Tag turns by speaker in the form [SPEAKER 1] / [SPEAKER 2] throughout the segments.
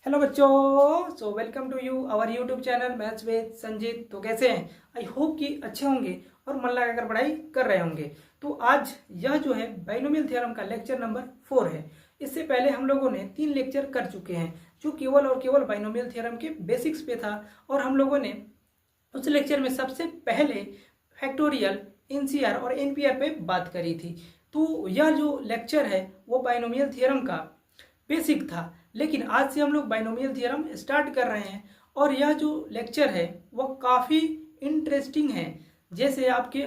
[SPEAKER 1] Hello बच्चों, so welcome to you our YouTube channel maths with Sanjeet. तो कैसे हैं? आई होप कि अच्छे होंगे और मन लगाकर पढ़ाई कर रहे होंगे। तो आज यह जो है बाइनोमियल थ्योरम का लेक्चर नंबर 4 है। इससे पहले हम लोगों ने 3 लेक्चर कर चुके हैं जो केवल और केवल बाइनोमियल थ्योरम के बेसिक्स पे था। और हम लोगों ने उस लेक्चर में सबसे पहले फैक्टोरियल, एनसीआर और एनपीआर पे बात करी थी। तो यह जो लेक्चर है वो बाइनोमियल थ्योरम का बेसिक था, लेकिन आज से हम लोग बाइनोमियल थ्योरम स्टार्ट कर रहे हैं। और यह जो लेक्चर है वह काफ़ी इंटरेस्टिंग है। जैसे आपके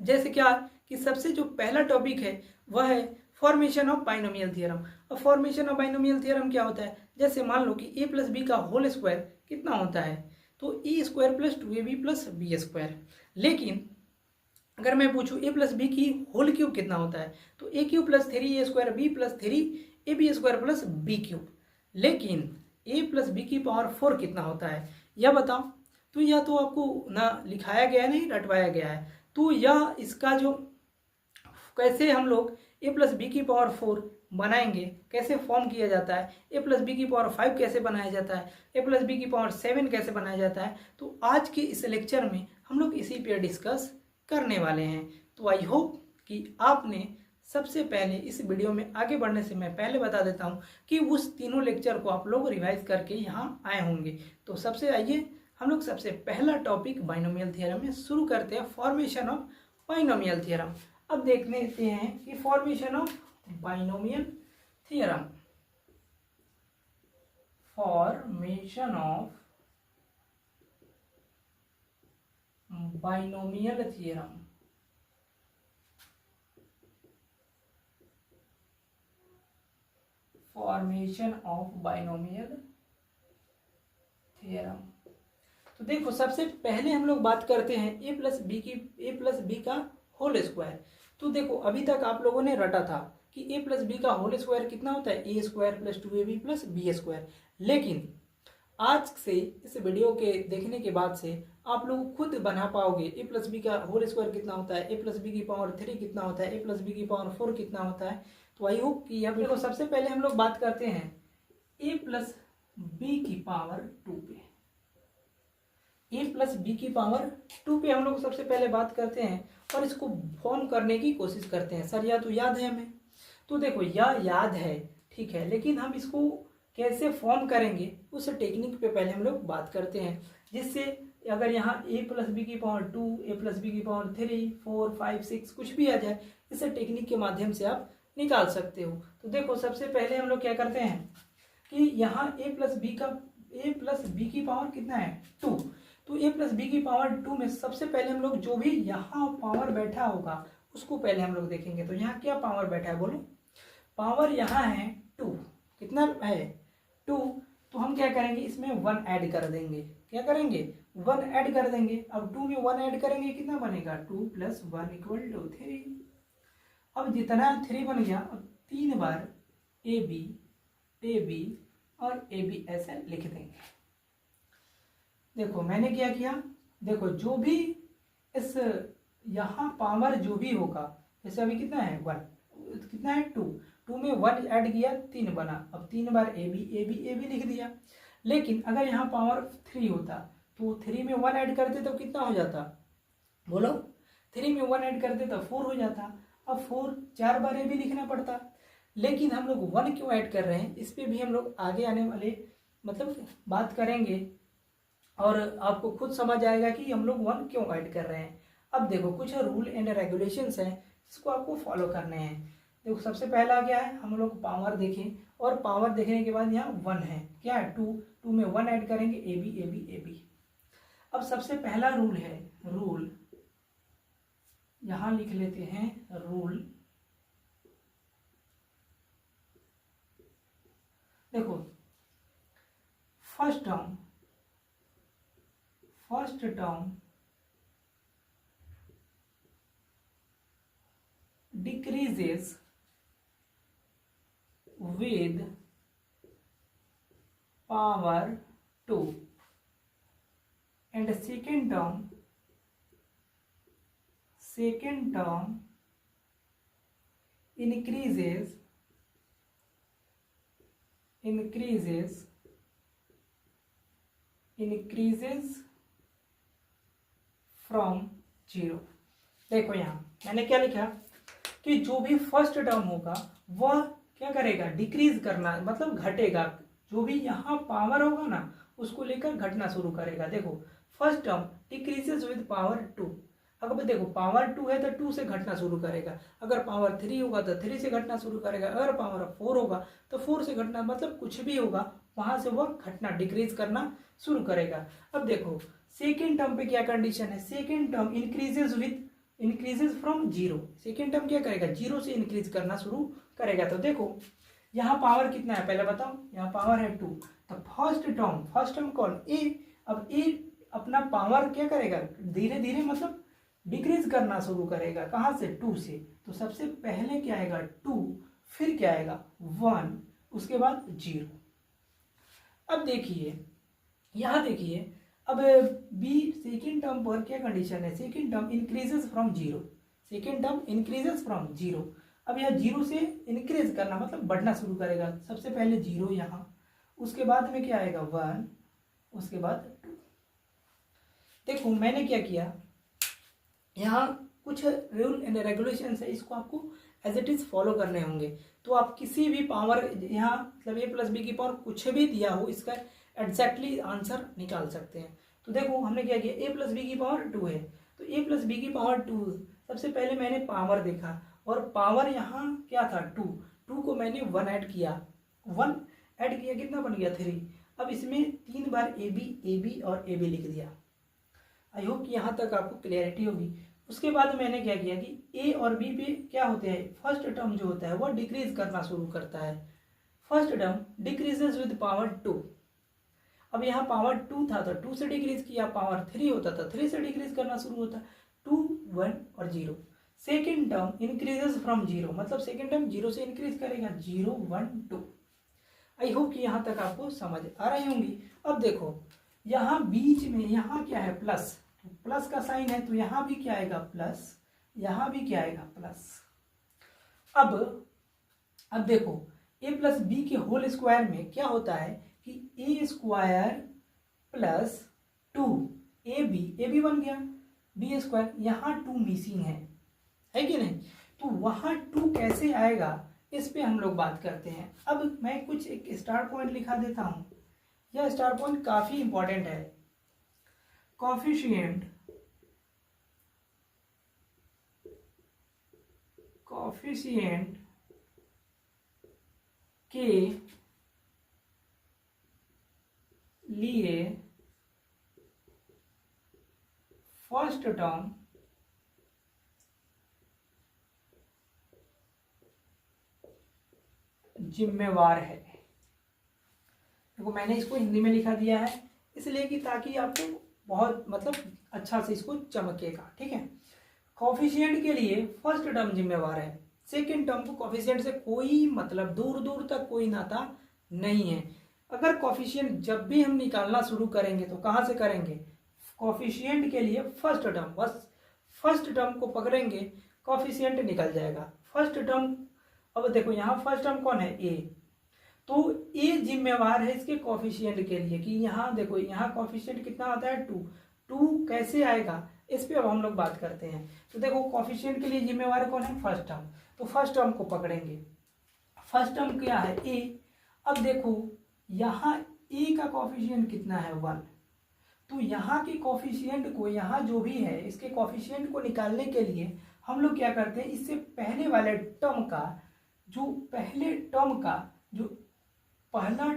[SPEAKER 1] जैसे क्या कि सबसे जो पहला टॉपिक है वह है फॉर्मेशन ऑफ बाइनोमियल थ्योरम। अब फॉर्मेशन ऑफ बाइनोमियल थ्योरम क्या होता है? जैसे मान लो कि ए प्लस बी का होल स्क्वायर कितना होता है, तो A square plus 2ab plus B square. लेकिन अगर मैं पूछूं ए प्लस बी की होल क्यूब कितना होता है, तो A cube plus 3a² B plus 3ab² plus B cube. लेकिन ए प्लस बी की पावर 4 कितना होता है, यह बताओ। तो यह तो आपको ना लिखाया गया है, नहीं रटवाया गया है। तो यह इसका जो कैसे हम लोग ए प्लस बी की पावर 4 बनाएंगे, कैसे फॉर्म किया जाता है, ए प्लस बी की पावर 5 कैसे बनाया जाता है, ए प्लस बी की पावर 7 कैसे बनाया जाता है, तो आज के इस लेक्चर में हम लोग इसी पे डिस्कस करने वाले हैं। तो आई होप कि आपने सबसे पहले इस वीडियो में आगे बढ़ने से मैं पहले बता देता हूं कि उस तीनों लेक्चर को आप लोग रिवाइज करके यहाँ आए होंगे। तो सबसे आइए हम लोग सबसे पहला टॉपिक बाइनोमियल थ्योरम में शुरू करते हैं, फॉर्मेशन ऑफ बाइनोमियल थ्योरम। अब देख लेते हैं कि formation of binomial theorem. Formation of binomial theorem. Formation of binomial theorem. तो देखो, सबसे पहले हम लोग बात करते हैं ए प्लस बी का होल स्क्वायर। तो देखो, अभी तक आप लोगों ने रटा था कि ए प्लस बी का होल स्क्वायर कितना होता है, A square plus 2ab plus B square. लेकिन आज से इस वीडियो के देखने के बाद से आप लोग खुद बना पाओगे ए प्लस बी का होल स्क्वायर कितना होता है, ए प्लस बी की पावर 3 कितना होता है, ए प्लस बी की पावर 4 कितना होता है। तो आई होप कि यह देखो, सबसे पहले हम लोग बात करते हैं ए प्लस बी की पावर 2 पे। ए प्लस बी की पावर 2 पे हम लोग सबसे पहले बात करते हैं और इसको फॉर्म करने की कोशिश करते हैं। सर यह तो याद है हमें। तो देखो, यह याद है, ठीक है, लेकिन हम इसको कैसे फॉर्म करेंगे उस टेक्निक पे पहले हम लोग बात करते हैं। जिससे अगर यहाँ ए प्लस बी की पावर 2, ए प्लस बी की पावर 3, 4, 5, 6 कुछ भी आ जाए, इस टेक्निक के माध्यम से आप निकाल सकते हो। तो देखो, सबसे पहले हम लोग क्या करते हैं कि यहाँ ए प्लस बी की पावर कितना है, 2। तो ए प्लस बी की पावर 2 में सबसे पहले हम लोग जो भी यहाँ पावर बैठा होगा उसको पहले हम लोग देखेंगे। तो यहाँ क्या पावर बैठा है बोलो? पावर यहाँ है 2। कितना है? 2। तो हम क्या करेंगे, इसमें 1 ऐड कर देंगे। क्या करेंगे? 1 ऐड कर देंगे। अब 2 में 1 ऐड करेंगे, कितना बनेगा? 2 + 1 = 3। अब जितना 3 बन गया, अब 3 बार ए बी और ए बी ऐसे लिख देंगे। देखो मैंने क्या किया, देखो जो भी इस यहाँ पावर जो भी होगा, जैसे अभी कितना है 1, कितना है 2 में 1 ऐड किया, 3 बना। अब 3 बार ए बी लिख दिया। लेकिन अगर यहाँ पावर 3 होता तो 3 में 1 ऐड करते तो कितना हो जाता बोलो? 3 में 1 ऐड करते तो 4 हो जाता। अब 4 4 बार ए बी लिखना पड़ता। लेकिन हम लोग 1 क्यों ऐड कर रहे हैं, इस पर भी हम लोग आगे आने वाले मतलब बात करेंगे और आपको खुद समझ आएगा कि हम लोग 1 क्यों ऐड कर रहे हैं। अब देखो, कुछ रूल एंड रेगुलेशंस हैं जिसको आपको फॉलो करने हैं। देखो, सबसे पहला क्या है, हम लोग पावर देखें और पावर देखने के बाद यहाँ 1 है, क्या है 2 में 1 ऐड करेंगे, ए बी। अब सबसे पहला रूल है, रूल यहाँ लिख लेते हैं, रूल। देखो, first term decreases with power 2 and second term increases increases from zero. देखो यहाँ मैंने क्या लिखा कि जो भी फर्स्ट टर्म होगा वह क्या करेगा, डिक्रीज करना, मतलब घटेगा। जो भी यहाँ पावर होगा ना उसको लेकर घटना शुरू करेगा। देखो first term decreases with power 2। अगर देखो पावर 2 है तो 2 से घटना शुरू करेगा, अगर पावर 3 होगा तो 3 से घटना शुरू करेगा, अगर पावर 4 होगा तो 4 से घटना, मतलब कुछ भी होगा वहां से वह घटना डिक्रीज करना शुरू करेगा। अब देखो सेकेंड टर्म पे क्या कंडीशन है, second term increases from zero. Second term क्या करेगा, जीरो से इंक्रीज करना शुरू करेगा। तो देखो यहाँ पावर कितना है पहले बताओ, यहाँ पावर है 2। तो फर्स्ट टर्म कौन, ए। अब ए अपना पावर क्या करेगा, धीरे धीरे मतलब डिक्रीज करना शुरू करेगा। कहाँ से, 2 से। तो सबसे पहले क्या आएगा 2, फिर क्या आएगा 1, उसके बाद 0। अब देखिए यहाँ देखिए, अब बी सेकेंड टर्म पर क्या कंडीशन है, second term increases from zero. Second term increases from zero. अब यह जीरो से इंक्रीज करना मतलब बढ़ना शुरू करेगा। सबसे पहले 0 यहाँ, उसके बाद में क्या आएगा 1, उसके बाद 2। देखो मैंने क्या किया, यहाँ कुछ रूल एंड रेगुलेशन है, इसको आपको एज इट इज फॉलो करने होंगे। तो आप किसी भी पावर यहाँ मतलब a प्लस बी की पावर कुछ भी दिया हो इसका एग्जैक्टली आंसर निकाल सकते हैं। तो देखो हमने क्या किया, a प्लस बी की पावर 2 है तो a प्लस बी की पावर 2। सबसे पहले मैंने पावर देखा और पावर यहाँ क्या था 2 को मैंने 1 ऐड किया, 1 ऐड किया कितना बन गया 3। अब इसमें 3 बार ए बी और ए बी लिख दिया। आई होप कि यहाँ तक आपको क्लियरिटी होगी। उसके बाद मैंने क्या किया कि ए और बी पे क्या होते हैं, फर्स्ट टर्म जो होता है वह डिक्रीज करना शुरू करता है। First term decreases with power 2। अब यहाँ पावर 2 था तो 2 से डिक्रीज किया, पावर 3 होता था 3 से डिक्रीज करना शुरू होता, 2, 1 और 0। सेकेंड टर्म इंक्रीजेस फ्रॉम 0, मतलब सेकेंड टर्म 0 से इंक्रीज करेगा, 0, 1, 2। आई होप कि यहाँ तक आपको समझ आ रही होंगी। अब देखो यहाँ बीच में यहाँ क्या है प्लस, प्लस का साइन है तो यहाँ भी क्या आएगा प्लस, यहाँ भी क्या आएगा प्लस। अब देखो a प्लस बी के होल स्क्वायर में क्या होता है कि a square plus 2 A B बन गया, बी स्क्वायर, यहाँ 2 मिसिंग है कि नहीं। तो वहाँ 2 कैसे आएगा इस पे हम लोग बात करते हैं। अब मैं कुछ एक स्टार पॉइंट लिखा देता हूँ, यह स्टार पॉइंट काफी इंपॉर्टेंट है। कोफिशिएंट के लिए फर्स्ट टर्म जिम्मेवार है। देखो मैंने इसको हिंदी में लिखा दिया है इसलिए कि ताकि आपको बहुत मतलब अच्छा से इसको चमकेगा, ठीक है। कॉफिशिएंट के लिए फर्स्ट टर्म जिम्मेवार है, सेकेंड टर्म को कॉफिशिएंट से कोई मतलब दूर दूर तक कोई नाता नहीं है। अगर कॉफिशिएंट जब भी हम निकालना शुरू करेंगे तो कहाँ से करेंगे, कॉफिशिएंट के लिए फर्स्ट टर्म, बस फर्स्ट टर्म को पकड़ेंगे कॉफिशिएंट निकल जाएगा। फर्स्ट टर्म, अब देखो यहाँ फर्स्ट टर्म कौन है ए, तो ए जिम्मेवार है इसके कॉफिशिएंट के लिए कि यहाँ देखो यहाँ कॉफिशिएंट कितना आता है 2 कैसे आएगा इस पे अब हम लोग बात करते हैं। तो देखो कॉफिशिएंट के लिए जिम्मेवार कौन है, फर्स्ट टर्म, तो फर्स्ट टर्म को पकड़ेंगे। फर्स्ट टर्म क्या है ए। अब देखो यहाँ ए का कॉफिशिएंट कितना है 1, तो यहाँ के कॉफिशिएंट को, यहाँ जो भी है इसके कॉफिशिएंट को निकालने के लिए हम लोग क्या करते हैं, इससे पहले वाले टर्म का जो पहले टर्म का जो पहला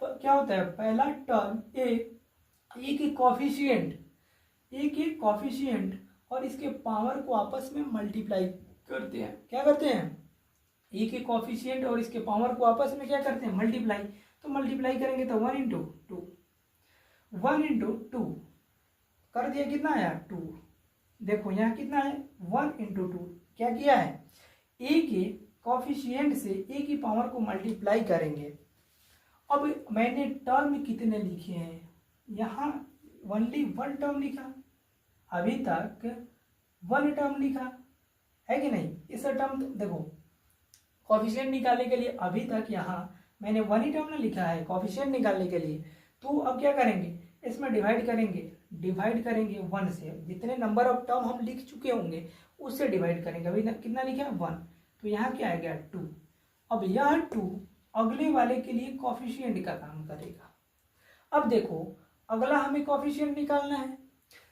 [SPEAKER 1] क्या होता है, पहला टर्म ए के कॉफिशिएंट और इसके पावर को आपस में मल्टीप्लाई करते हैं। क्या करते हैं, ए के कॉफिशिएंट और इसके पावर को आपस में क्या करते हैं, मल्टीप्लाई। तो मल्टीप्लाई करेंगे तो 1 इंटू 2 कर दिया, कितना आया 2। देखो यहाँ कितना है 1 इंटू 2, क्या किया है ए के कॉफिशिएंट से ए की पावर को मल्टीप्लाई करेंगे। अब मैंने टर्म कितने लिखे हैं, यहाँ ओनली 1 टर्म लिखा, अभी तक 1 टर्म लिखा है कि नहीं। इस टर्म देखो कॉफिशिएंट निकालने के लिए अभी तक यहाँ मैंने वन ही टर्म ना लिखा है कोफिशिएंट निकालने के लिए। तो अब क्या करेंगे, इसमें डिवाइड करेंगे 1 से। जितने नंबर ऑफ टर्म हम लिख चुके होंगे उससे डिवाइड करेंगे। अभी कितना लिखा है 1, तो यहाँ क्या आ गया 2। अब यह 2 अगले वाले के लिए कोफिशिएंट का काम करेगा। अब देखो अगला हमें कोफिशिएंट निकालना है,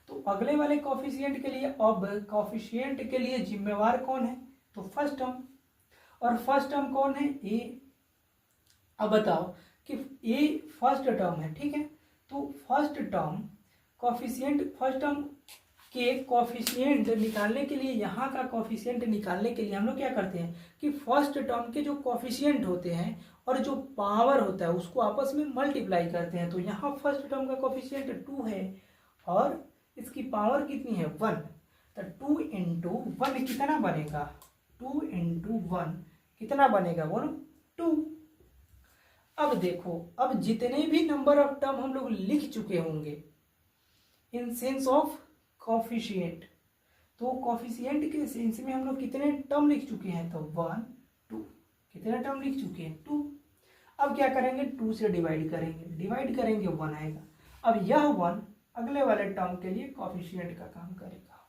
[SPEAKER 1] तो अगले वाले कोफिशिएंट के लिए, अब कोफिशिएंट के लिए जिम्मेवार कौन है, तो फर्स्ट टर्म। और फर्स्ट टर्म कौन है, ए। अब बताओ कि ए फर्स्ट टर्म है, ठीक है। तो फर्स्ट टर्म के कोफिशिएंट निकालने के लिए, यहाँ का कोफिशिएंट निकालने के लिए हम लोग क्या करते हैं कि फर्स्ट टर्म के जो कोफिशिएंट होते हैं और जो पावर होता है उसको आपस में मल्टीप्लाई करते हैं। तो यहाँ फर्स्ट टर्म का कोफिशिएंट 2 है और इसकी पावर कितनी है 1। तो 2 इंटू 1 कितना बनेगा, 2 इंटू 1 कितना बनेगा बोलो 2। अब देखो, अब जितने भी नंबर ऑफ टर्म हम लोग लिख चुके होंगे इन सेंस ऑफ कोफिशिएंट, तो कोफिशिएंट के सेंस में हम लोग कितने टर्म लिख चुके हैं, तो 1 2, कितने टर्म लिख चुके हैं 2। अब क्या करेंगे 2 से डिवाइड करेंगे 1 आएगा। अब यह 1 अगले वाले टर्म के लिए कोफिशिएंट का काम करेगा।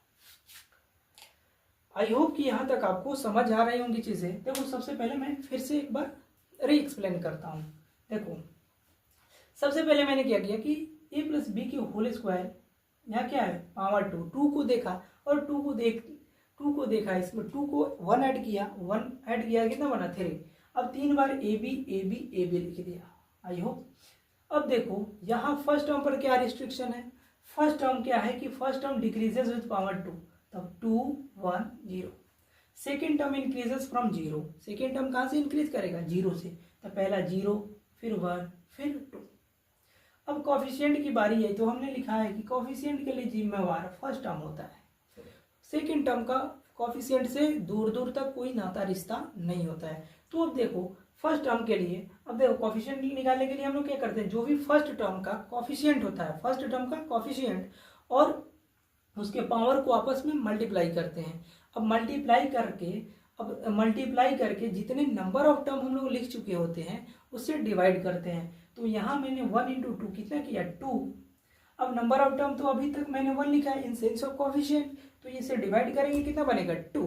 [SPEAKER 1] आई होप कि यहाँ तक आपको समझ आ रही होंगी चीजें। देखो सबसे पहले मैं फिर से एक बार री एक्सप्लेन करता हूँ। देखो सबसे पहले मैंने क्या किया कि a प्लस बी की होल स्क्वायर, यहाँ क्या है पावर 2 को देखा और 2 को देखा, इसमें 2 को 1 ऐड किया कितना बना 3। अब 3 बार ए बी लिख दिया। I hope. अब देखो यहाँ फर्स्ट टर्म पर क्या रिस्ट्रिक्शन है, फर्स्ट टर्म क्या है कि first term decreases with power 2, तब 2 1 0। Second term increases from 0, second term कहाँ से इंक्रीज करेगा 0 से, तो पहला 0 फिर 1 फिर 2। अब कोफिशिएंट की बारी है, तो हमने लिखा है कि कोफिशिएंट के लिए जिम्मेवार फर्स्ट टर्म होता है। सेकेंड टर्म का कोफिशिएंट से दूर दूर तक कोई नाता रिश्ता नहीं होता है। तो अब देखो फर्स्ट टर्म के लिए, अब देखो कोफिशिएंट निकालने के लिए हम लोग क्या करते हैं, जो भी फर्स्ट टर्म का कोफिशिएंट होता है, फर्स्ट टर्म का कोफिशिएंट और उसके पावर को आपस में मल्टीप्लाई करते हैं। अब मल्टीप्लाई करके जितने नंबर ऑफ टर्म हम लोग लिख चुके होते हैं उससे डिवाइड करते हैं। तो यहाँ मैंने 1 इंटू 2 कितना किया 2। अब नंबर ऑफ टर्म तो अभी तक मैंने 1 लिखा है इन सेंस ऑफ कोफिशिएंट, तो इसे डिवाइड करेंगे कितना बनेगा 2।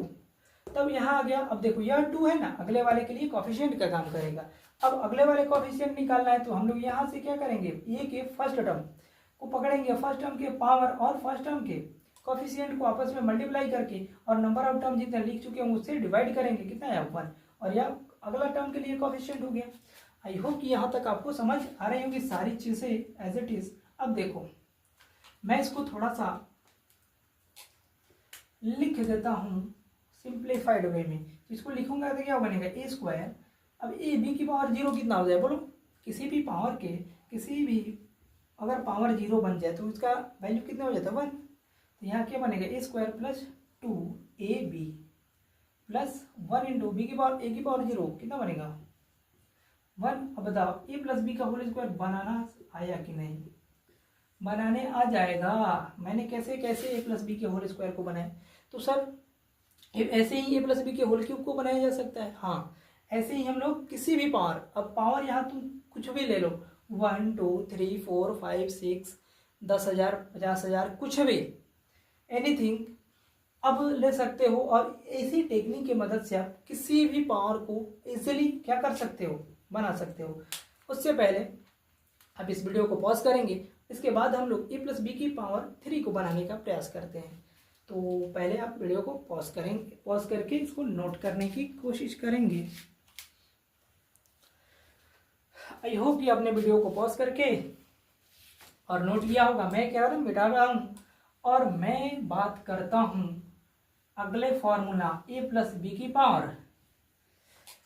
[SPEAKER 1] तब यहाँ आ गया। अब देखो यह 2 है ना, अगले वाले के लिए कोफिशिएंट का काम करेगा। अब अगले वाले कोफिशिएंट निकालना है, तो हम लोग यहाँ से क्या करेंगे, ए के फर्स्ट टर्म को पकड़ेंगे, फर्स्ट टर्म के पावर और फर्स्ट टर्म के कोफिशिएंट को आपस में मल्टीप्लाई करके और नंबर ऑफ टर्म जितने लिख चुके हैं उससे डिवाइड करेंगे, कितना है 1, और यह अगला टर्म के लिए कोफिशिएंट हो गया। आई होप कि यहाँ तक आपको समझ आ रही होंगी सारी चीजें एज इट इज। अब देखो मैं इसको थोड़ा सा लिख देता हूँ सिंप्लीफाइड वे में। इसको लिखूंगा तो क्या बनेगा ए स्क्वायर। अब ए बी की पावर 0 कितना हो जाए बोलो, किसी भी पावर के किसी भी अगर पावर 0 बन जाए तो इसका वैल्यू कितना हो जाता है 1। तो यहाँ क्या बनेगा A square plus 2 A B plus 1 into B की पावर ए की पावर 0 कितना बनेगा 1। अब बताओ ए प्लस बी का होल स्क्वायर बनाना आया कि नहीं, बनाने आ जाएगा। मैंने कैसे ए प्लस बी के होल स्क्वायर को बनाया, तो सर ऐसे ही ए प्लस बी के होल क्यूब को बनाया जा सकता है। हाँ ऐसे ही हम लोग किसी भी पावर, अब पावर यहाँ तुम कुछ भी ले लो 1 2 3 4 5 6 10,000 50,000 कुछ भी एनीथिंग अब ले सकते हो, और इसी टेक्निक की मदद से आप किसी भी पावर को इजीली क्या कर सकते हो, बना सकते हो। उससे पहले आप इस वीडियो को पॉज करेंगे, इसके बाद हम लोग ए प्लस बी की पावर 3 को बनाने का प्रयास करते हैं। तो पहले आप वीडियो को पॉज करके इसको नोट करने की कोशिश करेंगे। आई होप कि आपने वीडियो को पॉज करके और नोट लिया होगा। मैं क्या मिटा रहा हूँ और मैं बात करता हूँ अगले फॉर्मूला ए प्लस बी की पावर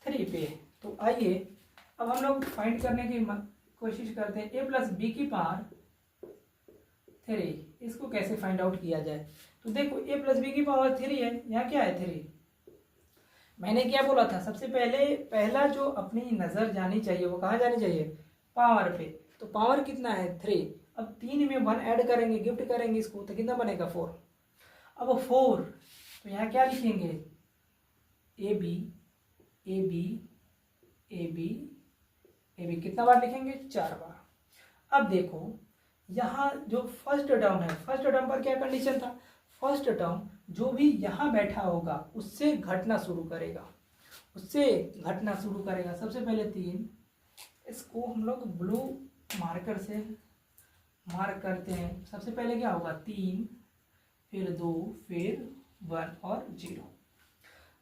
[SPEAKER 1] 3 पे। तो आइए अब हम लोग फाइंड करने की कोशिश करते हैं ए प्लस बी की पावर 3, इसको कैसे फाइंड आउट किया जाए। तो देखो ए प्लस बी की पावर 3 है, यहाँ क्या है 3। मैंने क्या बोला था, सबसे पहले पहला जो अपनी नजर जानी चाहिए वो कहाँ जानी चाहिए, पावर पे। तो पावर कितना है 3। अब 3 में 1 ऐड करेंगे, गिफ्ट करेंगे इसको, तो कितना बनेगा 4। अब 4 तो यहाँ क्या लिखेंगे A B A B A B A B कितना बार लिखेंगे, 4 बार। अब देखो यहाँ जो फर्स्ट टर्म है, फर्स्ट टर्म पर क्या कंडीशन था, फर्स्ट टर्म जो भी यहाँ बैठा होगा उससे घटना शुरू करेगा, उससे घटना शुरू करेगा। सबसे पहले 3, इसको हम लोग ब्लू मार्कर से मार्क करते हैं। सबसे पहले क्या होगा, 3, फिर 2, फिर 1 और 0।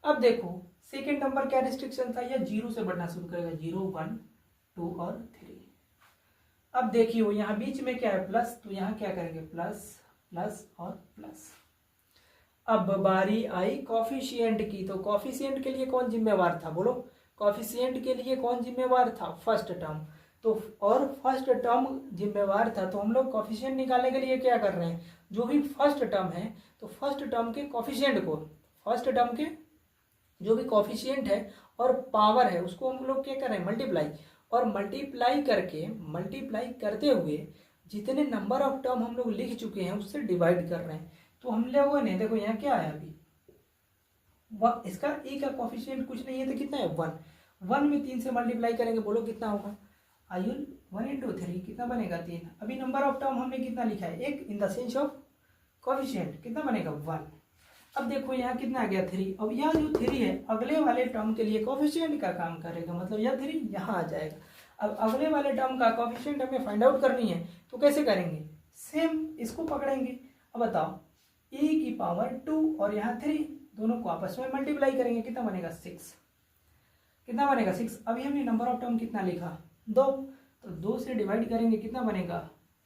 [SPEAKER 1] अब देखो सेकेंड नंबर क्या रिस्ट्रिक्शन था, यह 0 से बढ़ना शुरू करेगा, 0, 1, 2 और 3। अब देखिए यहाँ बीच में क्या है, प्लस, तो यहाँ क्या करेंगे, प्लस प्लस और प्लस। अब बारी आई कॉफिशिएंट की, तो कॉफिशिएंट के लिए कौन जिम्मेवार था, बोलो, कॉफिशिएंट के लिए कौन जिम्मेवार था, फर्स्ट टर्म। तो और फर्स्ट टर्म जिम्मेवार था, तो हम लोग कॉफिशिएंट निकालने के लिए क्या कर रहे हैं, जो भी फर्स्ट टर्म है तो फर्स्ट टर्म के कॉफिशिएंट को, फर्स्ट टर्म के जो भी कॉफिशिएंट है और पावर है उसको हम लोग क्या कर रहे हैं, मल्टीप्लाई, और मल्टीप्लाई करते हुए जितने नंबर ऑफ टर्म हम लोग लिख चुके हैं उससे डिवाइड कर रहे हैं। तो हम लोगों ने देखो यहाँ क्या है अभी, इसका ए का कॉफिशिएंट कुछ नहीं है तो कितना है, 1। 1 में 3 से मल्टीप्लाई करेंगे, बोलो कितना होगा, आयुल 1 × 3 कितना बनेगा, 3। अभी नंबर ऑफ टर्म हमने कितना लिखा है, एक, in the sense of coefficient कितना बनेगा, 1। अब देखो यहाँ कितना आ गया, 3। अब यह जो 3 है अगले वाले टर्म के लिए कॉफिशिएंट का काम करेगा, मतलब यह 3 यहाँ आ जाएगा। अब अगले वाले टर्म का कॉफिशिएंट हमें फाइंड आउट करनी है, तो कैसे करेंगे, सेम इसको पकड़ेंगे। अब बताओ e की पावर 2 और यहाँ 3 दोनों को आपस में मल्टीप्लाई करेंगे, कितना बनेगा, 6। कितना बनेगा, 6। अभी हमने नंबर ऑफ टर्म कितना लिखा, 2, तो 2 से डिवाइड करेंगे, कितना बनेगा,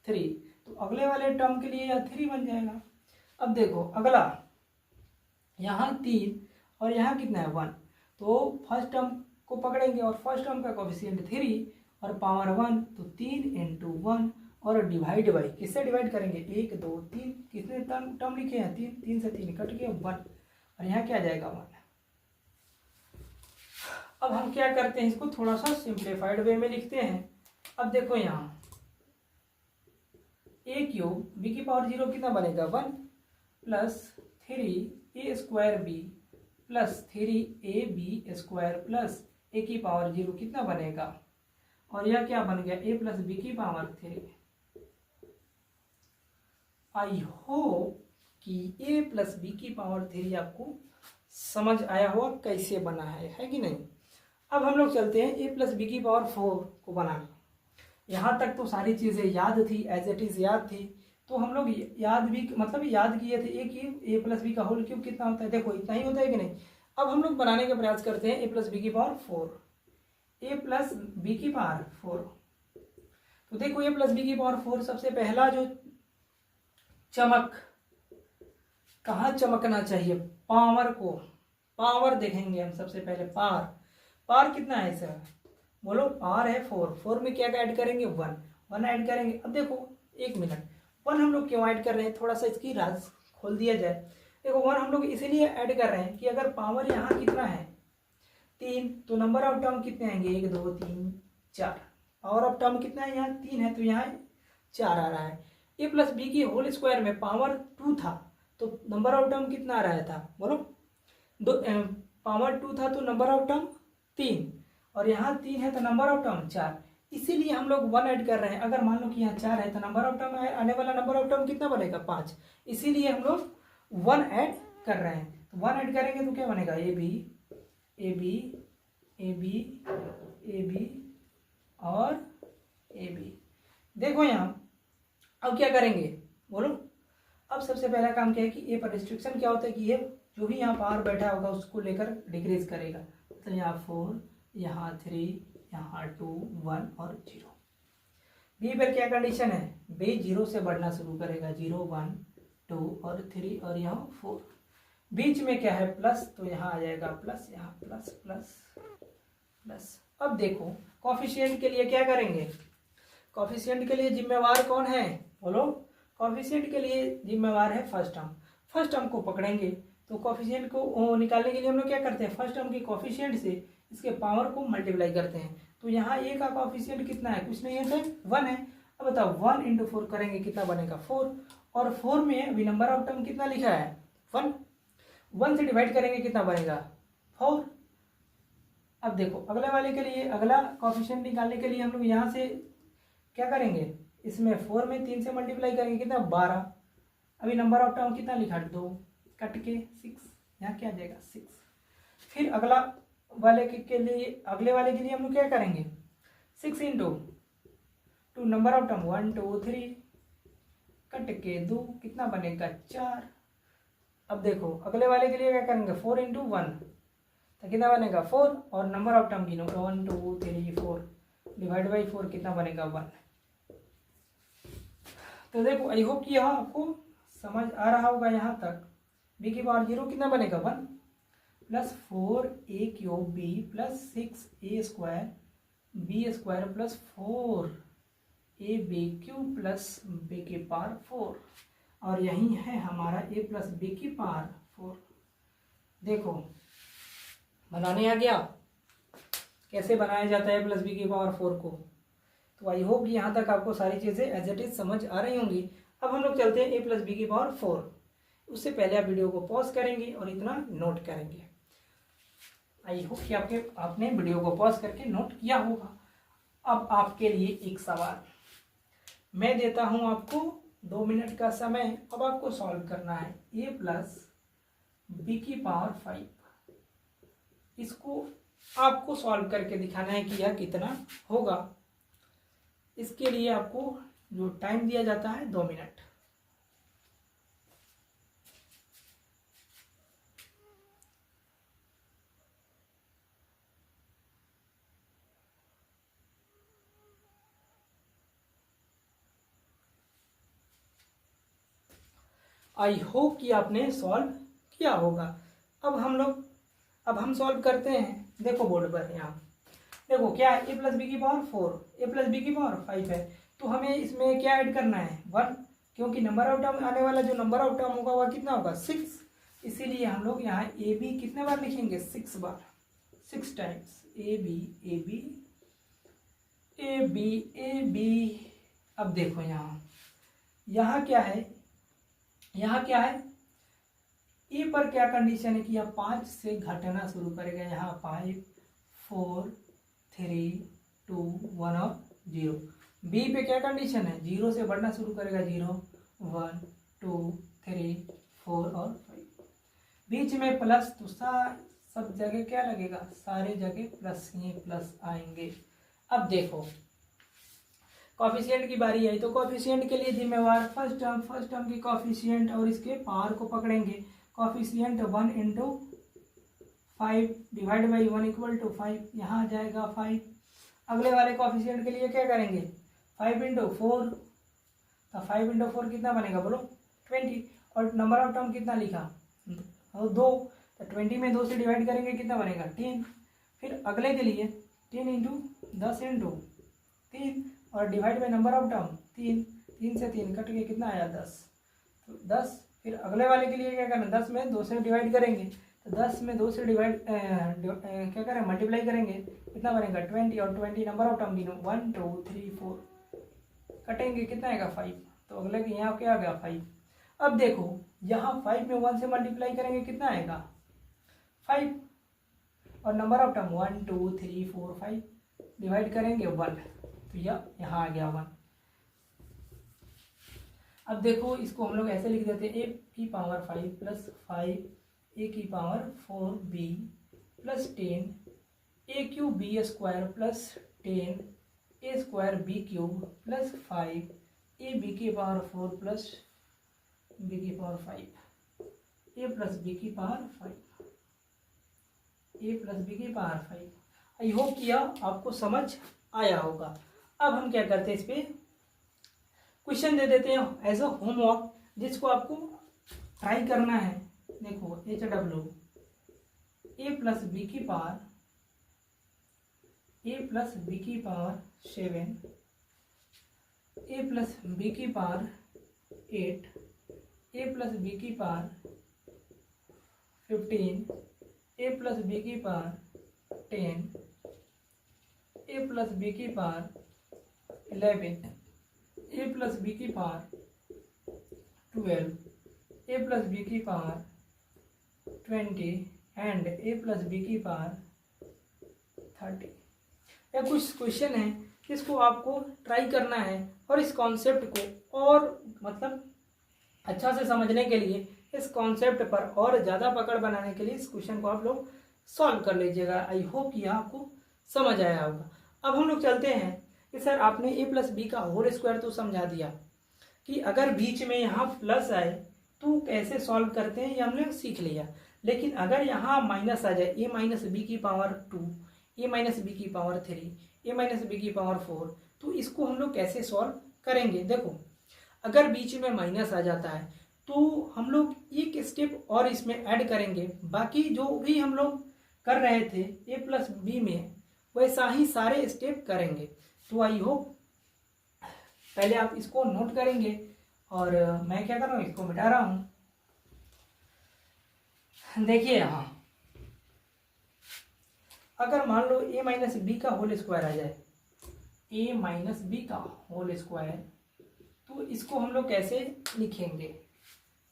[SPEAKER 1] 3। तो अगले वाले टर्म के लिए यह 3 बन जाएगा। अब देखो अगला यहाँ 3 और यहाँ कितना है, 1। तो फर्स्ट टर्म को पकड़ेंगे और फर्स्ट टर्म का कोएफिशिएंट 3 और पावर 1, तो 3 × 1 और डिवाइड बाई, किससे डिवाइड करेंगे, 1, 2, 3, कितने टर्म लिखे हैं, 3, 3 से 3 कट गया, 1, और यहाँ क्या जाएगा, 1। अब हम क्या करते हैं, इसको थोड़ा सा सिंप्लीफाइड वे में लिखते हैं। अब देखो यहाँ a क्यूब b की पावर 0 कितना बनेगा, 1 plus 3a² b plus 3ab² plus a की पावर 0 कितना बनेगा, और यह क्या बन गया, a प्लस b की पावर 3। आई होप कि a प्लस बी की पावर 3 आपको समझ आया होगा कैसे बना है कि नहीं। अब हम लोग चलते हैं a प्लस बी की पावर 4 को बनाने। यहाँ तक तो सारी चीज़ें याद थी, एज इट इज़ याद थी, तो हम लोग याद भी मतलब याद किए थे a प्लस बी का होल क्यूब कितना होता है, देखो इतना ही होता है कि नहीं। अब हम लोग बनाने का प्रयास करते हैं a प्लस बी की पावर 4, a प्लस बी की पावर 4। तो देखो a प्लस बी की पावर 4, सबसे पहला जो चमक कहाँ चमकना चाहिए, पावर को, पावर देखेंगे हम सबसे पहले, पावर कितना है सर, बोलो, पावर है 4 में क्या ऐड करेंगे, 1 ऐड करेंगे। अब देखो 1 मिनट, 1 हम लोग क्यों ऐड कर रहे हैं, थोड़ा सा इसकी राज खोल दिया जाए। देखो 1 हम लोग इसीलिए ऐड कर रहे हैं कि अगर पावर यहाँ कितना है 3, तो नंबर ऑफ टर्म कितने आएंगे, 1, 2, 3, 4। पावर ऑफ टर्म कितना है, यहाँ 3 है तो यहाँ 4 आ रहा है। a प्लस बी की होल स्क्वायर में पावर 2 था तो नंबर ऑफ टर्म कितना आ रहा था, बोलो, पावर 2 था तो नंबर ऑफ टर्म 3, और यहाँ 3 है तो नंबर ऑफ टर्म 4। इसीलिए हम लोग 1 ऐड कर रहे हैं। अगर मान लो कि यहाँ 4 है तो नंबर ऑफ टर्म आने वाला नंबर ऑफ टर्म कितना बनेगा, 5। इसीलिए हम लोग 1 ऐड कर रहे हैं। तो 1 ऐड करेंगे तो क्या बनेगा, ए बी और ए बी। देखो यहाँ अब क्या करेंगे, बोलो। अब सबसे पहला काम क्या है कि ए पर रिस्ट्रिक्शन क्या होता है कि ये जो भी यहाँ पावर बैठा होगा उसको लेकर डिक्रीज करेगा। तो यहाँ 4, यहाँ 3, यहाँ 2, 1 और 0। बी पर क्या कंडीशन है, बी 0 से बढ़ना शुरू करेगा, 0, 1, 2 और 3 और यहाँ 4। बीच में क्या है प्लस, तो यहाँ आ जाएगा प्लस, यहाँ प्लस प्लस प्लस। अब देखो कॉफिशिएंट के लिए क्या करेंगे, कॉफिशिएंट के लिए जिम्मेवार कौन है, बोलो। कॉफिशिएंट के लिए जिम्मेवार है फर्स्ट टर्म। फर्स्ट टर्म को पकड़ेंगे तो कॉफिशिएंट को निकालने के लिए हम लोग क्या करते हैं, फर्स्ट टर्म की कॉफिशिएंट से इसके पावर को मल्टीप्लाई करते हैं। तो यहाँ ए का कॉफिशिएंट कितना है, कुछ नहीं है, 1 है। अब बताओ 1 × 4 करेंगे कितना बनेगा, 4। और 4 में अभी नंबर ऑफ टर्म कितना लिखा है, 1 से डिवाइड करेंगे कितना बनेगा, 4। अब देखो अगले वाले के लिए, अगला कोफिशिएंट निकालने के लिए हम लोग यहाँ से क्या करेंगे, इसमें 4 में 3 से मल्टीप्लाई करेंगे, कितना 12। अभी नंबर ऑफ टर्म कितना लिखा, 2 कट के 6, यहाँ क्या आ जाएगा 6। फिर अगला वाले के लिए, अगले वाले के लिए हम लोग क्या करेंगे, 6 into 2 number of term 1 2 3 cut के 2 कितना बनेगा 4। अब देखो अगले वाले के लिए क्या करेंगे, 4 इंटू 1 तो कितना बनेगा 4, और नंबर ऑफ टर्म गिनो 1 2 3 4 डिवाइड बाई 4 कितना बनेगा 1। तो देखो आई होप कि यहाँ आपको समझ आ रहा होगा यहाँ तक। बी की पावर 0 कितना बनेगा 1 plus 4 a cube B plus 6 a square B square plus 4 a B cube plus B की पावर 4, और यही है हमारा a प्लस बी की पावर 4। देखो बनाने आ गया कैसे बनाया जाता है प्लस बी की पावर 4 को। तो आई होप यहाँ तक आपको सारी चीज़ें एज इट इज समझ आ रही होंगी। अब हम लोग चलते हैं ए प्लस बी की पावर 4। उससे पहले आप वीडियो को पॉज करेंगे और इतना नोट करेंगे। आई होप कि आपने वीडियो को पॉज करके नोट किया होगा। अब आपके लिए एक सवाल मैं देता हूँ आपको, 2 मिनट का समय। अब आपको सॉल्व करना है ए प्लस बी की पावर 5। इसको आपको सॉल्व करके दिखाना है कि यह कितना होगा। इसके लिए आपको जो टाइम दिया जाता है 2 मिनट। आई होप कि आपने सॉल्व किया होगा। अब हम सॉल्व करते हैं। देखो बोर्ड पर यहाँ देखो क्या है, ए प्लस बी की पावर 4 ए प्लस बी की पावर 5 है। तो हमें इसमें क्या ऐड करना है 1, क्योंकि नंबर ऑफ टर्म आने वाला जो नंबर ऑफ टर्म होगा वह कितना होगा 6। इसीलिए हम लोग यहाँ ए बी कितने बार लिखेंगे 6 बार, 6 times A B A B A B A B. अब देखो यहाँ क्या है, यहाँ क्या है, ए पर क्या कंडीशन है कि यह 5 से घटना शुरू करेगा। यहाँ 5 4 3 2 1 और 0। बी पे क्या कंडीशन है, 0 से बढ़ना शुरू करेगा, 0 1 2 3 4 और 5। बीच में प्लस, तो सब जगह क्या लगेगा, सारे जगह प्लस ही प्लस आएंगे। अब देखो कॉफिशिएंट की बारी आई, तो कॉफिशिएंट के लिए जिम्मेवार फर्स्ट टर्म की कॉफिशिएंट और इसके पावर को पकड़ेंगे। Coefficient 1 into 5 divide by 1 equal to 5, यहाँ आ जाएगा 5। अगले वाले कॉफिशिएंट के लिए क्या करेंगे 5 इंटू 4, तो 5 इंटू 4 कितना बनेगा बोलो 20, और नंबर ऑफ टर्म कितना लिखा 2, तो 20 में 2 से डिवाइड करेंगे कितना बनेगा 10। फिर अगले के लिए 10 इंटू 10 इंटू 3 और divide by number of term 3 से 3 कट के कितना आया 10, तो 10। फिर अगले वाले के लिए क्या करना, 10 में 2 से डिवाइड करेंगे, तो 10 में 2 से डिवाइड क्या करें मल्टीप्लाई करेंगे, कितना बनेगा 20, और 20 नंबर ऑफ टर्म गिनो 1 2 3 4 कटेंगे कितना आएगा 5, तो अगले के यहाँ क्या आ गया 5। अब देखो यहाँ 5 में 1 से मल्टीप्लाई करेंगे कितना आएगा 5, और नंबर ऑफ टर्म 1 2 3 4 5 डिवाइड करेंगे 1, तो यह यहाँ आ गया 1। अब देखो इसको हम लोग ऐसे लिख देते हैं ए की पावर 5 प्लस 5 ए की power 4 B plus 10 A cube B square plus 10 A square B cube plus 5 A B की पावर 4 प्लस बी की पावर 5 ए प्लस बी की पावर 5 ए प्लस बी की पावर 5। आई होप कि आपको समझ आया होगा। अब हम क्या करते हैं, इस पे क्वेश्चन दे देते हैं एज अ होमवर्क, जिसको आपको ट्राई करना है। देखो H W A plus B की पावर 7 ए प्लस बी की पावर 8 ए प्लस बी की पावर 15 ए प्लस बी की पावर 10 ए प्लस बी की पावर 11 ए प्लस बी की पावर 12 ए प्लस बी की power 20 and A plus B की power 30। यह कुछ क्वेश्चन है जिसको आपको ट्राई करना है और इस कॉन्सेप्ट को और मतलब अच्छा से समझने के लिए, इस कॉन्सेप्ट पर और ज़्यादा पकड़ बनाने के लिए इस क्वेश्चन को आप लोग सॉल्व कर लीजिएगा। आई होप कि आपको समझ आया होगा। अब हम लोग चलते हैं कि सर आपने ए प्लस बी का होल स्क्वायर तो समझा दिया कि अगर बीच में यहाँ प्लस आए तो कैसे सॉल्व करते हैं, ये हमने सीख लिया। लेकिन अगर यहाँ माइनस आ जाए, ए माइनस बी की पावर 2, ए माइनस बी की पावर 3, ए माइनस बी की पावर 4, तो इसको हम लोग कैसे सॉल्व करेंगे। देखो अगर बीच में माइनस आ जाता है तो हम लोग एक स्टेप और इसमें ऐड करेंगे, बाकी जो भी हम लोग कर रहे थे ए प्लस बी में वैसा ही सारे स्टेप करेंगे। तो आई होप पहले आप इसको नोट करेंगे और मैं क्या कर रहा हूँ, इसको मिटा रहा हूँ। देखिए यहाँ अगर मान लो ए माइनस बी का होल स्क्वायर आ जाए, ए माइनस बी का होल स्क्वायर, तो इसको हम लोग कैसे लिखेंगे।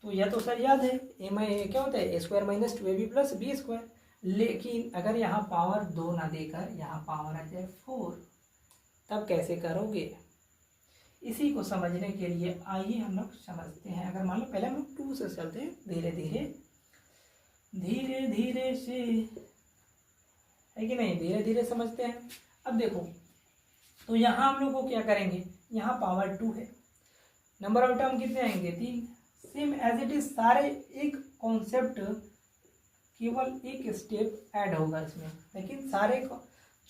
[SPEAKER 1] तो यह तो सर याद है ए में क्या होता है, A square minus 2ab plus B square. लेकिन अगर यहाँ पावर 2 ना देकर यहाँ पावर आ जाए 4, तब कैसे करोगे। इसी को समझने के लिए आइए हम लोग समझते हैं। अगर मान लो पहले हम लोग 2 से चलते हैं, धीरे धीरे धीरे धीरे से, है कि नहीं, धीरे धीरे समझते हैं। अब देखो तो यहाँ हम लोग को क्या करेंगे, यहाँ पावर 2 है, नंबर ऑफ टर्म कितने आएंगे 3, सेम एज इट इज सारे एक कॉन्सेप्ट, केवल एक स्टेप ऐड होगा इसमें, लेकिन सारे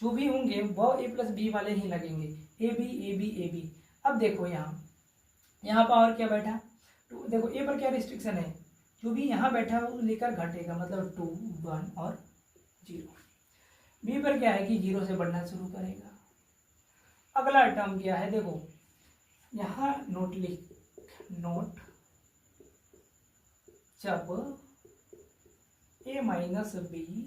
[SPEAKER 1] जो भी होंगे वो ए प्लस बी वाले ही लगेंगे, A B A B A B. अब देखो यहाँ पावर क्या बैठा 2, देखो ए पर क्या रिस्ट्रिक्शन है, जो भी यहाँ बैठा है वो लेकर घटेगा, मतलब 2 1 और 0। बी पर क्या है कि 0 से बढ़ना शुरू करेगा। अगला टर्म क्या है, देखो यहाँ नोट जब ए माइनस बी आए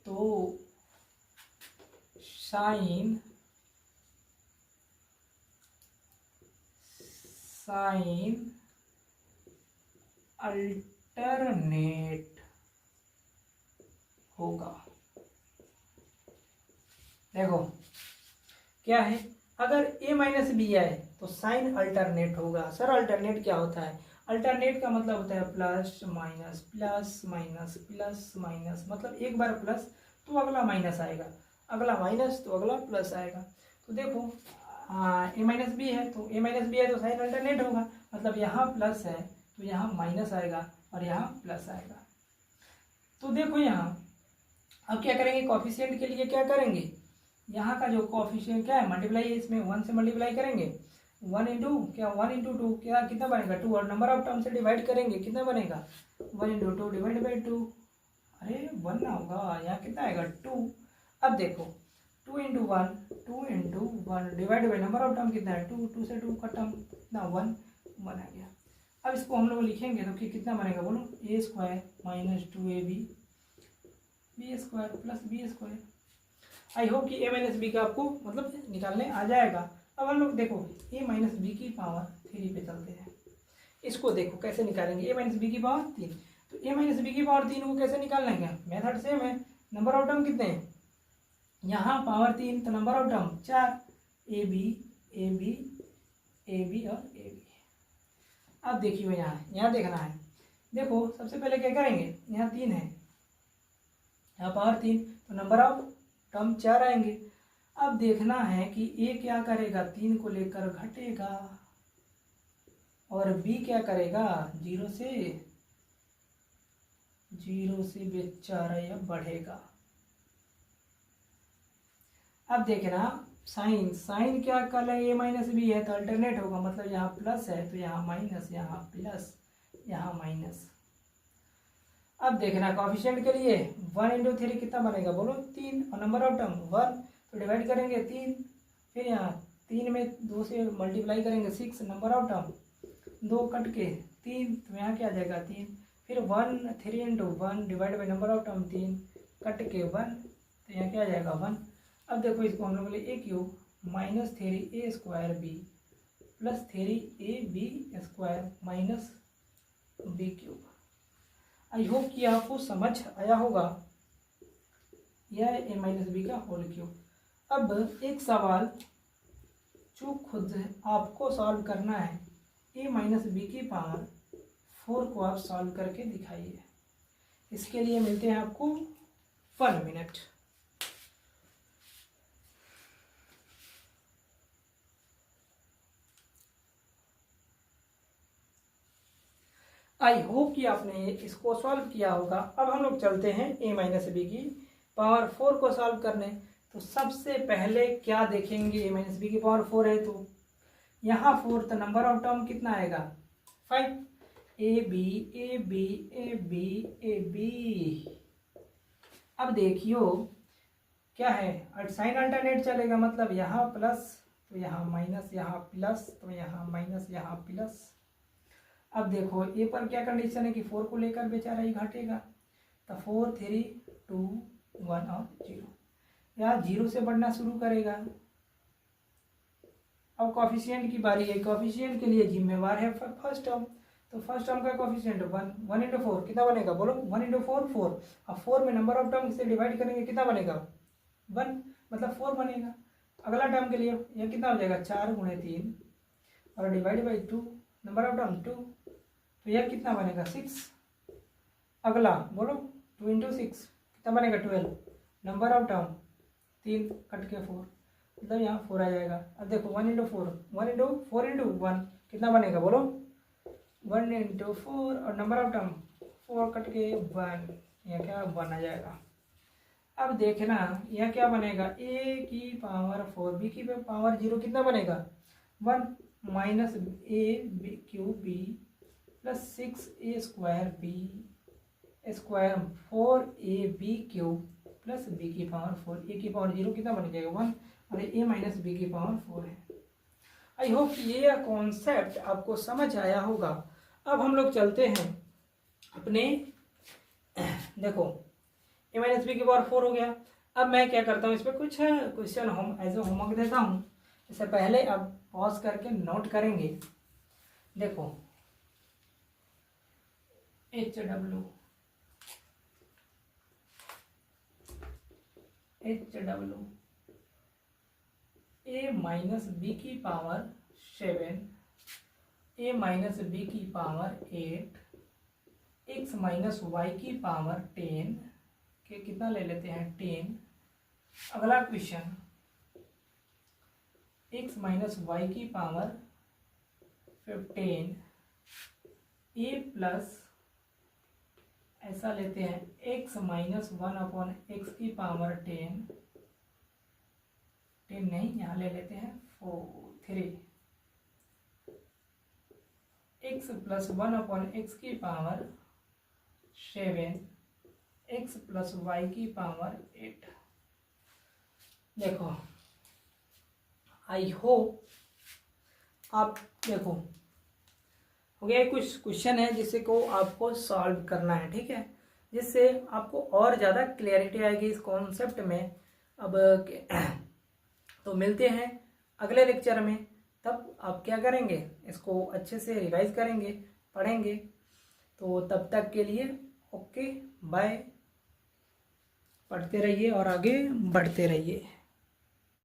[SPEAKER 1] तो साइन अल्टरनेट होगा। देखो क्या है, अगर a माइनस बी आए तो साइन अल्टरनेट होगा। सर अल्टरनेट क्या होता है, अल्टरनेट का मतलब होता है plus minus plus minus plus minus, मतलब एक बार प्लस तो अगला माइनस आएगा, अगला माइनस तो अगला प्लस आएगा। तो देखो ए माइनस बी है तो साइन अल्टरनेट होगा, मतलब यहाँ प्लस है तो यहाँ माइनस आएगा और यहाँ प्लस आएगा। तो देखो यहाँ अब क्या करेंगे, कॉफिशिएंट के लिए क्या करेंगे, यहाँ का जो कॉफिशिएंट क्या है मल्टीप्लाई है, इसमें 1 से मल्टीप्लाई करेंगे, 1 इंटू क्या 1 इंटू 2 क्या कितना बनेगा 2, और नंबर ऑफ टर्म से डिवाइड करेंगे कितना बनेगा 1 इंटू 2 डिवाइड बाई 2, अरे 1 ना होगा, यहाँ कितना आएगा 2। अब देखो 2 into 1 divide by number of term कितना है 2, 2 से 2 का टर्म कितना 1 आ गया। अब इसको हम लोग लिखेंगे तो कितना बनेगा बोलो, A square minus 2ab B square plus B square. I hope कि ए माइनस बी का आपको मतलब निकालने आ जाएगा। अब हम लोग देखो ए माइनस बी की पावर 3 पे चलते हैं, इसको देखो कैसे निकालेंगे, ए माइनस बी की पावर 3, तो ए माइनस बी की पावर 3 को कैसे निकालना है, मेथड सेम है, नंबर ऑफ टर्म कितने हैं, यहाँ पावर 3 तो number of term 4, A B A B A B और ए बी। अब देखिए यहाँ देखना है, देखो सबसे पहले क्या करेंगे, यहाँ 3 है, यहाँ पावर 3 तो नंबर ऑफ टर्म 4 आएंगे। अब देखना है कि ए क्या करेगा 3 को लेकर घटेगा और बी क्या करेगा 0 से बेचारा या बढ़ेगा। अब देखना साइन क्या कल है, ए माइनस बी है तो अल्टरनेट होगा, मतलब यहाँ प्लस है तो यहाँ माइनस, यहाँ प्लस यहाँ माइनस। अब देखना कॉफिशिएंट के लिए 1 इंटू 3 कितना बनेगा बोलो 3, और नंबर ऑफ टर्म 1 तो डिवाइड करेंगे 3, फिर यहाँ 3 में 2 से मल्टीप्लाई करेंगे 6, नंबर ऑफ टर्म 2 कट के 3 तो यहाँ क्या आ जाएगा 3, फिर 3 into 1 divide by number of term 3 cut के 1 तो यहाँ क्या आ जाएगा 1। अब देखो इसको हम लोग ले A cube minus 3 A square B plus 3 A B square minus B cube. I hope कि आपको समझ आया होगा। यह ए माइनस बी का होल क्यूब। अब एक सवाल जो खुद आपको सॉल्व करना है, ए माइनस बी की पावर 4 को आप सॉल्व करके दिखाइए। इसके लिए मिलते हैं आपको 1 मिनट। आई होप कि आपने इसको सॉल्व किया होगा। अब हम लोग चलते हैं ए माइनस बी की पावर 4 को सॉल्व करने। तो सबसे पहले क्या देखेंगे, ए माइनस बी की पावर 4 है तो यहाँ 4 तो नंबर ऑफ टर्म कितना आएगा 5। A B A B A B A B. अब देखियो क्या है, साइन अल्टरनेट चलेगा, मतलब यहाँ प्लस तो यहाँ माइनस, यहाँ प्लस तो यहाँ माइनस, यहाँ प्लस। अब देखो ए पर क्या कंडीशन है कि 4 को लेकर बेचारा ही घटेगा, तो 4 3 2 1 और 0, यहाँ 0 से बढ़ना शुरू करेगा। अब कॉफिशिएंट की बारी है, कॉफिशिएंट के लिए जिम्मेवार है फर्स्ट टर्म। तो फर्स्ट टर्म का कॉफिशिएंट 1 इंटू 4 कितना बनेगा, बोलो 1 इंटू 4 4। अब 4 में नंबर ऑफ टर्म से डिवाइड करेंगे कितना बनेगा 1, मतलब 4 बनेगा। अगला टर्म के लिए यह कितना हो जाएगा 4 गुणे 3 और divide by 2, number of term 2, तो यह कितना बनेगा 6। अगला बोलो 2 इंटू 6 कितना बनेगा 12, नंबर ऑफ टर्म 3 कट के 4, मतलब यहाँ 4 आ जाएगा। अब देखो 1 इंटू 4 1 इंटू 4 इंटू 1 कितना बनेगा, बोलो 1 इंटू 4 और नंबर ऑफ टर्म 4 कट के 1, यह क्या 1 आ जाएगा। अब देखना यह क्या बनेगा, ए की पावर 4 बी की पावर 0 कितना बनेगा 1 minus A B cube B plus 6 A square B square 4 A B cube plus B की पावर 4, ए की पावर 0 कितना बन जाएगा 1 और ए माइनस बी की पावर 4 है। आई होप ये कॉन्सेप्ट आपको समझ आया होगा। अब हम लोग चलते हैं अपने, देखो ए माइनस बी की पावर 4 हो गया। अब मैं क्या करता हूँ, इस पर कुछ क्वेश्चन एज ए होमवर्क देता हूँ। इससे पहले अब पॉज करके नोट करेंगे। देखो H W A minus B की पावर 7, ए माइनस बी की पावर 8, एक्स माइनस वाई की पावर 10 के कितना ले लेते हैं 10। अगला क्वेश्चन एक्स माइनस वाई की पावर 15, ए प्लस ऐसा लेते हैं एक्स माइनस 1 अपॉन एक्स की पावर 10 नहीं, यहाँ ले लेते हैं 3 एक्स प्लस 1 अपॉन एक्स की पावर 7 एक्स प्लस वाई की पावर 8। देखो आई होप आप देखो हो गया, कुछ क्वेश्चन है जिसे को आपको सॉल्व करना है, ठीक है, जिससे आपको और ज़्यादा क्लैरिटी आएगी इस कॉन्सेप्ट में। अब तो मिलते हैं अगले लेक्चर में, तब आप क्या करेंगे, इसको अच्छे से रिवाइज करेंगे, पढ़ेंगे। तो तब तक के लिए ओके बाय, पढ़ते रहिए और आगे बढ़ते रहिए।